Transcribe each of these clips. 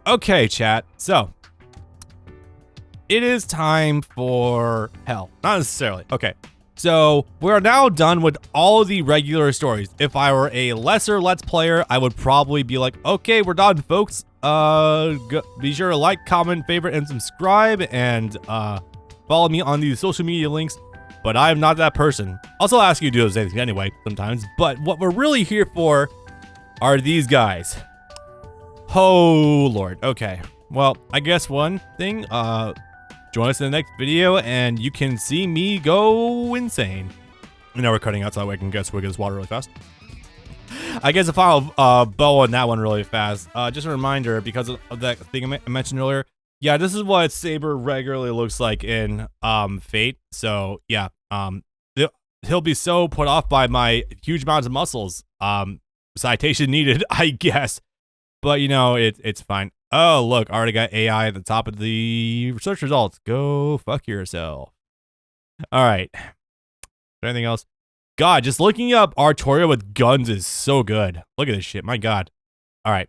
Okay, chat. So, it is time for hell. Not necessarily. Okay. So, we're now done with all of the regular stories. If I were a lesser Let's Player, I would probably be like, okay, we're done, folks. Be sure to like, comment, favorite, and subscribe, and follow me on these social media links. But I am not that person. Also ask you to do those things anyway, sometimes. But what we're really here for are these guys. Oh, Lord. Okay. Well, I guess one thing, join us in the next video and you can see me go insane. And now we're cutting out so I can get swig of this water really fast. I guess the final bow on that one really fast. Just a reminder, because of that thing I mentioned earlier. Yeah, this is what Saber regularly looks like in Fate. So yeah, he'll be so put off by my huge amounts of muscles. Citation needed, I guess. But you know, it's fine. Oh, look, already got AI at the top of the search results. Go fuck yourself. All right. Is there anything else? God, just looking up Artoria with guns is so good. Look at this shit. My God. All right.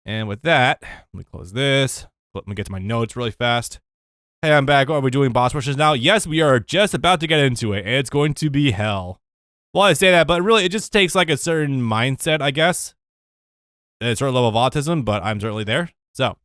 And with that, let me close this. Let me get to my notes really fast. Hey, I'm back. Are we doing boss rushes now? Yes, we are just about to get into it. And it's going to be hell. Well, I say that, but really, it just takes like a certain mindset, I guess. A certain level of autism, but I'm certainly there. So,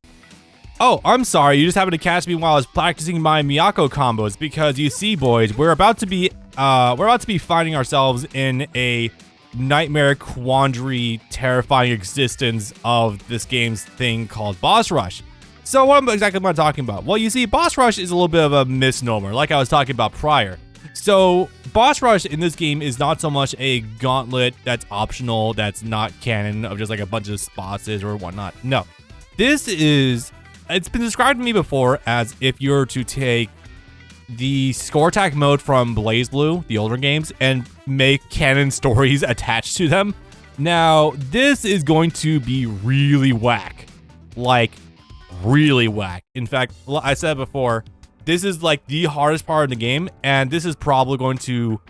oh, I'm sorry. You just happened to catch me while I was practicing my Miyako combos because you see, boys, we're about to be finding ourselves in a nightmare, quandary, terrifying existence of this game's thing called boss rush. So, what exactly am I talking about? Well, you see, boss rush is a little bit of a misnomer, like I was talking about prior. So, boss rush in this game is not so much a gauntlet that's optional, that's not canon, of just like a bunch of bosses or whatnot. No. This is, it's been described to me before as if you were to take the score attack mode from BlazBlue, the older games, and make canon stories attached to them. Now, this is going to be really whack. Like, really whack. In fact, I said before, this is like the hardest part of the game, and this is probably going to,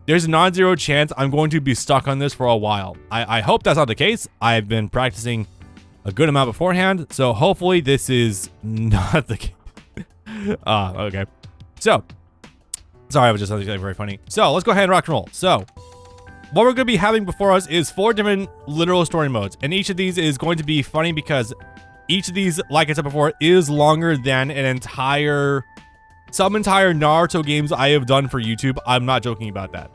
there's a non-zero chance I'm going to be stuck on this for a while. I hope that's not the case. I've been practicing a good amount beforehand, so hopefully this is not the case. Okay. So, sorry, I was just saying very funny. So, let's go ahead and rock and roll. So, what we're going to be having before us is 4 different literal story modes, and each of these is going to be funny because each of these, like I said before, is longer than some entire Naruto games I have done for YouTube. I'm not joking about that.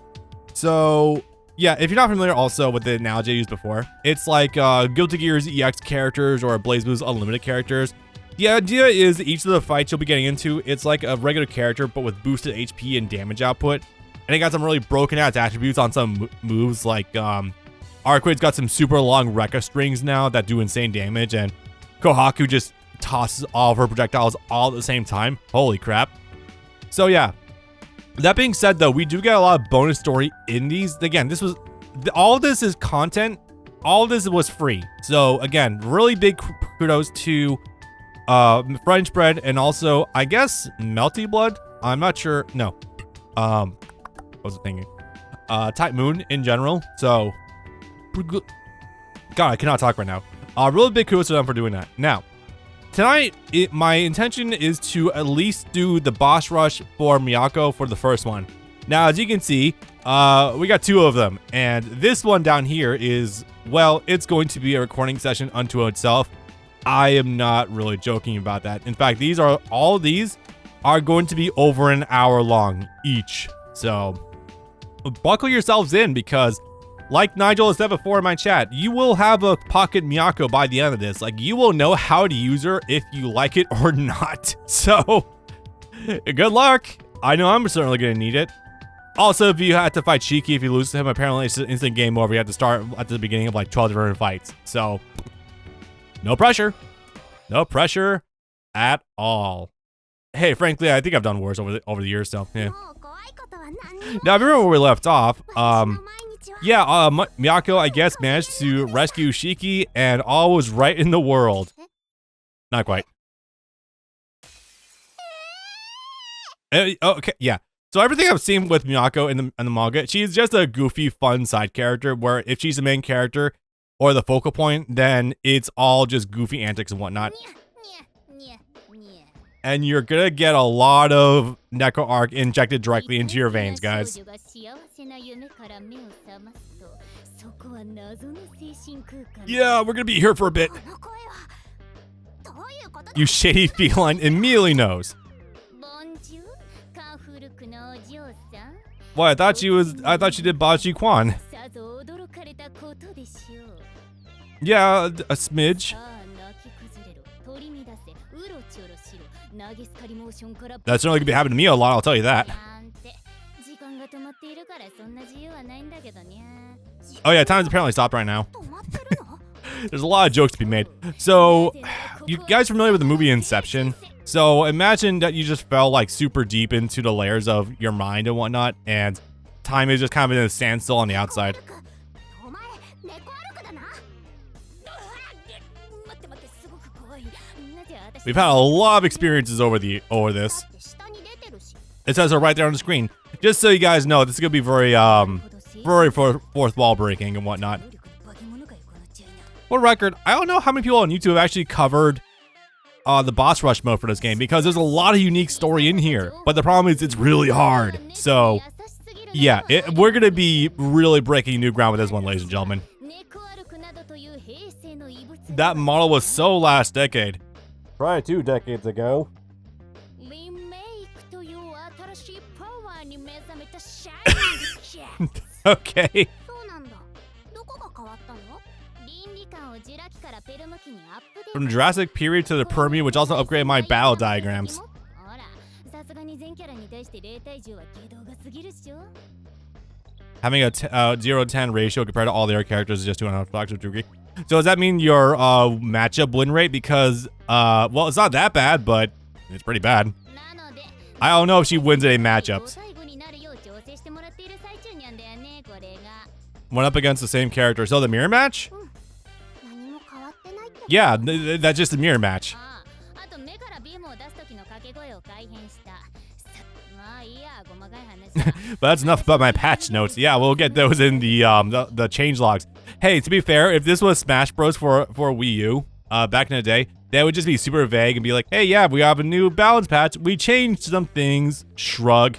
So, yeah, if you're not familiar also with the analogy I used before, it's like Guilty Gear's EX characters or BlazBlue's Unlimited characters. The idea is each of the fights you'll be getting into, it's like a regular character, but with boosted HP and damage output. And it got some really broken ass attributes on some moves, like Arquid's got some super long Rekka strings now that do insane damage, and Kohaku just tosses all of her projectiles all at the same time. Holy crap. So yeah, that being said though, we do get a lot of bonus story in these. Again, all of this is content. All of this was free. So again, really big kudos to French Bread and also, I guess, Melty Blood. I'm not sure. No. What was I thinking? Type Moon in general. So, God, I cannot talk right now. Really big kudos to them for doing that. Now, tonight, my intention is to at least do the boss rush for Miyako for the first one. Now, as you can see, we got 2 of them, and this one down here is, well, it's going to be a recording session unto itself. I am not really joking about that. In fact, all of these are going to be over an hour long each. So, buckle yourselves in because, like Nigel has said before in my chat, you will have a pocket Miyako by the end of this. Like, you will know how to use her if you like it or not. So, good luck. I know I'm certainly going to need it. Also, if you have to fight Shiki, if you lose to him, apparently it's an instant game over. You have to start at the beginning of like 12 different fights. So, no pressure. No pressure at all. Hey, frankly, I think I've done worse over the years, so yeah. Now, if you remember where we left off, Miyako, I guess, managed to rescue Shiki, and all was right in the world. Not quite. Okay, yeah. So everything I've seen with Miyako in the manga, she's just a goofy, fun side character, where if she's the main character, or the focal point, then it's all just goofy antics and whatnot. And you're gonna get a lot of Necro Arc injected directly into your veins, guys. Yeah, we're gonna be here for a bit. You shady feline immediately knows. What? I thought she did Baji Quan. Yeah, a smidge. That's certainly gonna be happening to me a lot, I'll tell you that. Oh yeah, time's apparently stopped right now. There's a lot of jokes to be made. So, you guys familiar with the movie Inception? So imagine that you just fell like super deep into the layers of your mind and whatnot, and time is just kind of in a standstill on the outside. We've had a lot of experiences over this. It says it right there on the screen. Just so you guys know, this is gonna be very fourth wall breaking and whatnot. For record, I don't know how many people on YouTube have actually covered the boss rush mode for this game, because there's a lot of unique story in here. But the problem is it's really hard. So yeah, we're gonna be really breaking new ground with this one, ladies and gentlemen. That model was so last decade. Probably 2 decades ago. Okay. From the Jurassic period to the Permian, which also upgraded my battle diagrams. Having a 0-10 ratio compared to all the other characters is just too unorthodox. So does that mean your matchup win rate? Because, well, it's not that bad, but it's pretty bad. I don't know if she wins at a matchups. Went up against the same character. So the mirror match? Yeah, that's just a mirror match. But that's enough about my patch notes. Yeah, we'll get those in the changelogs. Hey, to be fair, if this was Smash Bros for Wii U back in the day, that would just be super vague and be like, hey, yeah, we have a new balance patch. We changed some things. Shrug.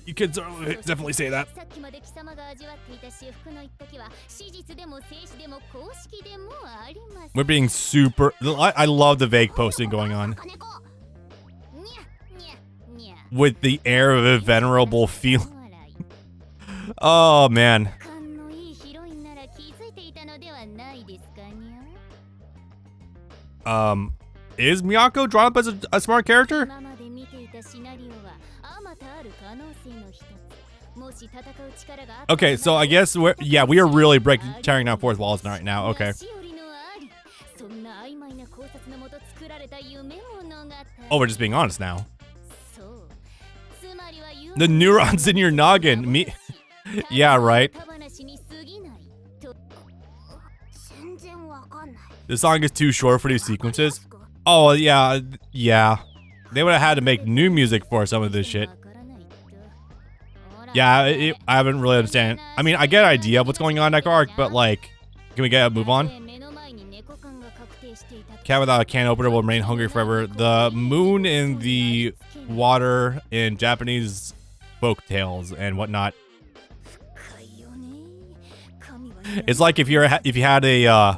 You could definitely say that. We're being super... I love the vague posting going on. With the air of a venerable feel. Oh, man. Is Miyako drawn up as a smart character? Okay, so I guess we are really tearing down fourth walls right now. Okay. Oh, we're just being honest now. The neurons in your noggin. Yeah, right. This song is too short for these sequences. Oh, yeah. They would have had to make new music for some of this shit. Yeah, I haven't really understand. I mean, I get an idea of what's going on in that arc, but like, can we get a move on? Cat without a can opener will remain hungry forever. The moon in the water in Japanese folk tales and whatnot. It's like if you had a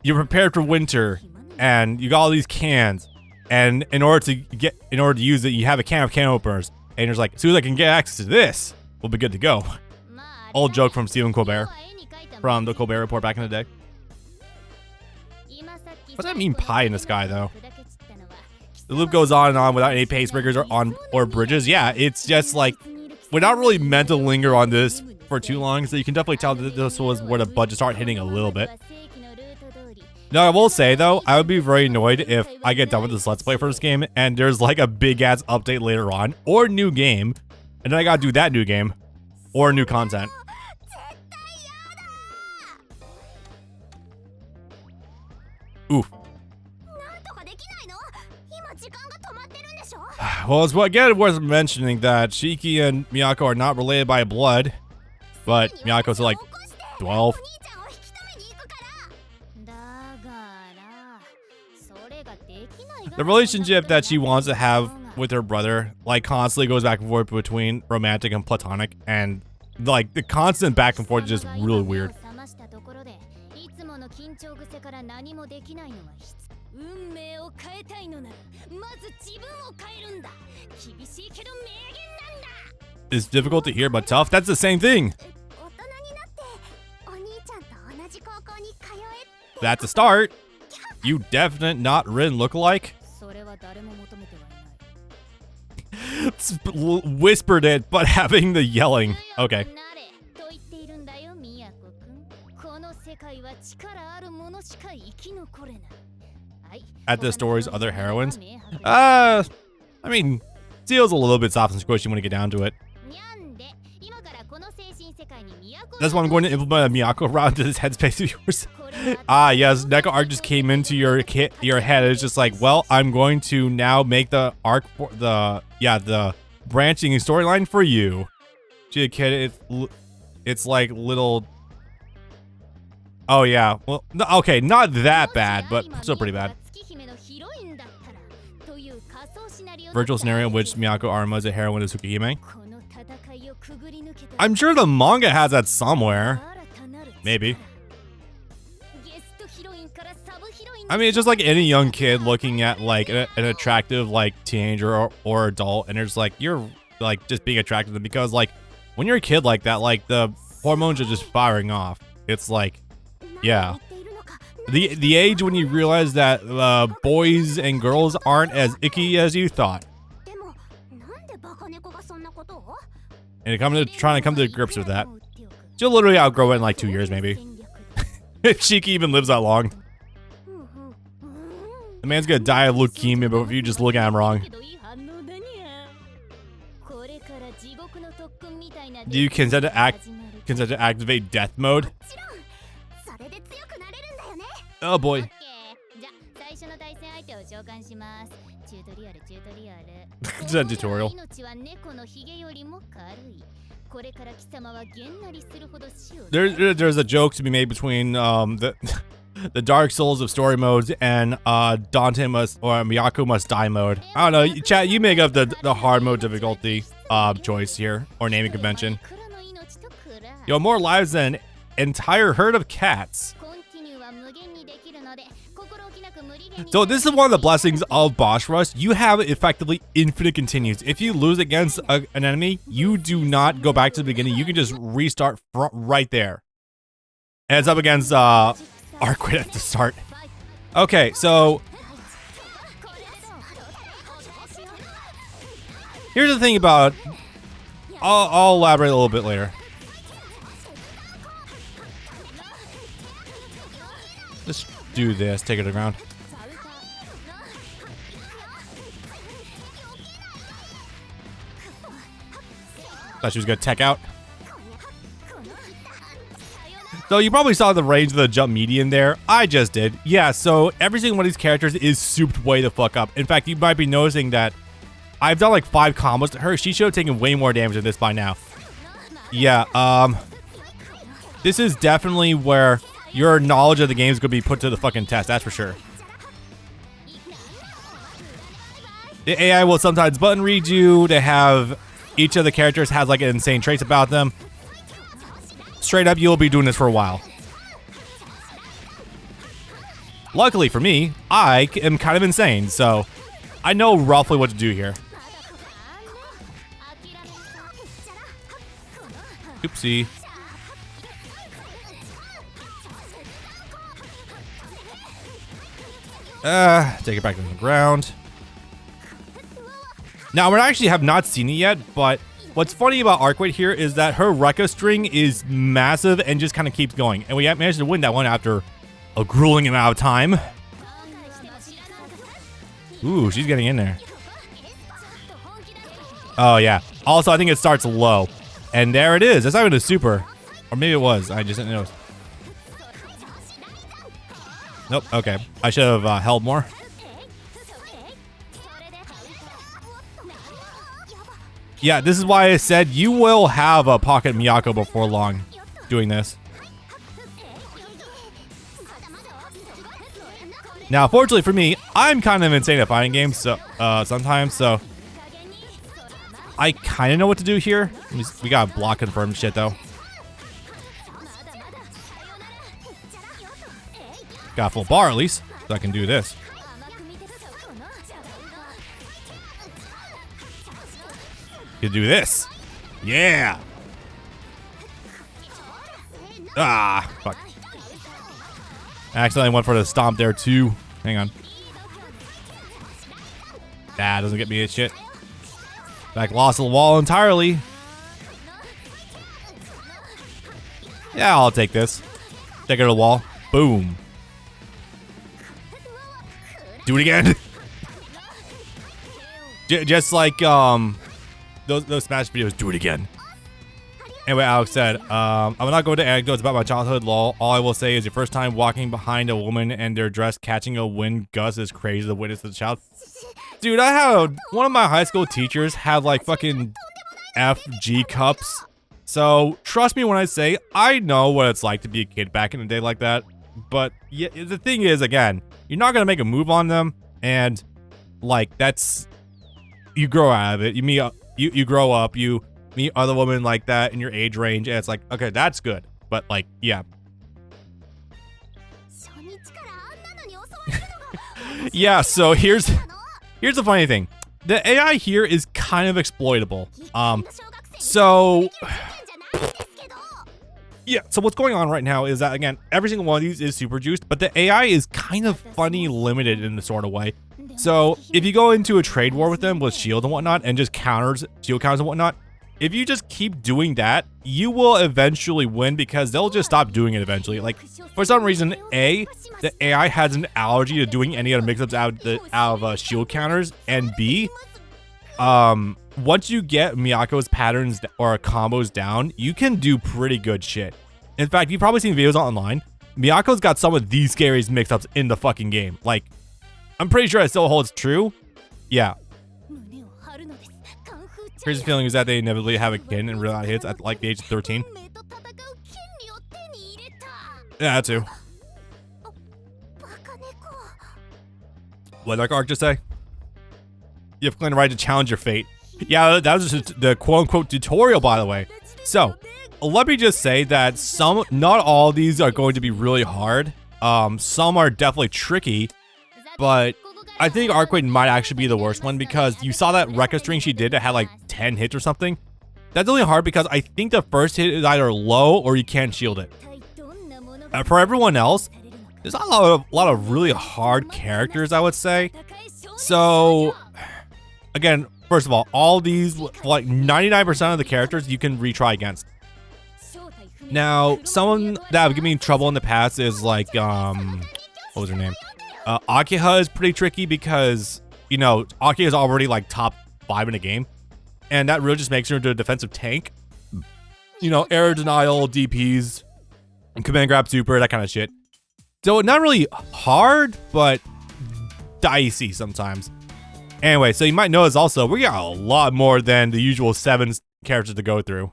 you're prepared for winter and you got all these cans, and in order to use it, you have a can of can openers, and you're just like, as soon as I can get access to this, we'll be good to go. Old joke from Stephen Colbert from the Colbert Report back in the day. What does that mean, pie in the sky, though? The loop goes on and on without any pace breakers or bridges. Yeah, it's just like, we're not really meant to linger on this for too long, so you can definitely tell that this was where the budget started hitting a little bit. Now, I will say, though, I would be very annoyed if I get done with this Let's Play for this game, and there's like a big-ass update later on, or new game, and then I gotta do that new game, or new content. Oof. Well, it's again worth mentioning that Shiki and Miyako are not related by blood, but Miyako's like 12. The relationship that she wants to have with her brother, like, constantly goes back and forth between romantic and platonic, and like the constant back and forth is just really weird. It's difficult to hear but tough. That's the same thing. That's a start. You definite not Rin lookalike. Whispered it, but having the yelling. Okay. At the story's other heroines. I mean, Seal's a little bit soft and squishy when you get down to it. That's why I'm going to implement a Miyako route into this headspace of yours. Yes, Neko arc just came into your head. It's just like, well, I'm going to now make the arc for the branching storyline for you. Gee, kid, it's like little. Oh yeah, well, okay, not that bad, but still pretty bad. Virtual scenario in which Miyako Aruma is a heroine of Tsukihime. I'm sure the manga has that somewhere. Maybe. I mean, it's just like any young kid looking at like an attractive like teenager or adult, and it's like you're like just being attracted to them because like when you're a kid like that, like the hormones are just firing off. It's like, yeah, the age when you realize that boys and girls aren't as icky as you thought. And trying to come to grips with that. She'll literally outgrow it in like 2 years, maybe. If Shiki even lives that long. The man's gonna die of leukemia, but if you just look at him wrong. Do you consent to activate death mode? Oh boy. It's a tutorial. There's a joke to be made between the Dark Souls of story modes and Dante must or Miyako must die mode. I don't know, chat, you make up the hard mode difficulty choice here or naming convention. Yo, more lives than entire herd of cats. So this is one of the blessings of Boss Rush. You have effectively infinite continues. If you lose against an enemy, you do not go back to the beginning. You can just restart right there. And it's up against Arquid at the start. Okay, so here's the thing about. I'll elaborate a little bit later. Let's do this. Take it to the ground. Thought she was gonna tech out. So you probably saw the range of the jump median there. I just did. Yeah, so every single one of these characters is souped way the fuck up. In fact, you might be noticing that I've done like 5 combos to her. She should have taken way more damage than this by now. Yeah, this is definitely where your knowledge of the game is gonna be put to the fucking test, that's for sure. The AI will sometimes button read you. They have each of the characters has like insane traits about them. Straight up, you'll be doing this for a while. Luckily for me, I am kind of insane, so I know roughly what to do here. Oopsie. Take it back to the ground. Now, we actually have not seen it yet, but what's funny about Arquid here is that her Rekka string is massive and just kind of keeps going. And we managed to win that one after a grueling amount of time. Ooh, she's getting in there. Oh, yeah. Also, I think it starts low. And there it is. That's not even a super. Or maybe it was. I just didn't notice. Nope. Okay. I should have held more. Yeah, this is why I said you will have a pocket Miyako before long doing this. Now, fortunately for me, I'm kind of insane at fighting games sometimes, so I kind of know what to do here. We got block confirmed shit, though. Got a full bar, at least, so I can do this. Can do this. Yeah. Ah, fuck. I accidentally went for the stomp there, too. Hang on. That doesn't get me a shit. Back lost the wall entirely. Yeah, I'll take this. Take it to the wall. Boom. Do it again. Just like those Smash videos. Do it again. Anyway, Alex said, I will not go into anecdotes about my childhood, lol. All I will say is your first time walking behind a woman and their dress catching a wind gust is crazy to witness as a child. Dude, I had one of my high school teachers had like fucking FG cups. So trust me when I say I know what it's like to be a kid back in the day like that. But yeah, the thing is, again, you're not gonna make a move on them, and like that's you grow out of it. You grow up. You meet other women like that in your age range, and it's like, okay, that's good. But like, yeah. Yeah, so here's the funny thing. The AI here is kind of exploitable. So yeah, so what's going on right now is that, again, every single one of these is super juiced, but the AI is kind of funny limited in the sort of way. So if you go into a trade war with them with shield and whatnot and just shield counters and whatnot, if you just keep doing that, you will eventually win because they'll just stop doing it eventually. Like, for some reason, the AI has an allergy to doing any other mix-ups out of shield counters, and B, once you get Miyako's patterns or combos down, you can do pretty good shit. In fact, you've probably seen videos online. Miyako's got some of the scariest mix-ups in the fucking game. Like, I'm pretty sure it still holds true. Yeah. Crazy feeling is that they inevitably have a kid and real out hits at like the age of 13. Yeah, that too. What did Arc just say? You have claimed the right to challenge your fate. Yeah, that was just the quote-unquote tutorial, by the way. So, let me just say that not all of these are going to be really hard. Some are definitely tricky, but I think Arcade might actually be the worst one because you saw that record string she did that had like 10 hits or something. That's only hard because I think the first hit is either low or you can't shield it. For everyone else, there's not a lot of really hard characters, I would say. So, again, first of all these, like 99% of the characters you can retry against. Now, someone that have given me trouble in the past is like, what was her name? Akiha is pretty tricky because, you know, Akiha is already like top 5 in the game. And that really just makes her into a defensive tank. You know, error denial, DPs, and command grab super, that kind of shit. So not really hard, but dicey sometimes. Anyway, so you might notice also, we got a lot more than the usual 7 characters to go through.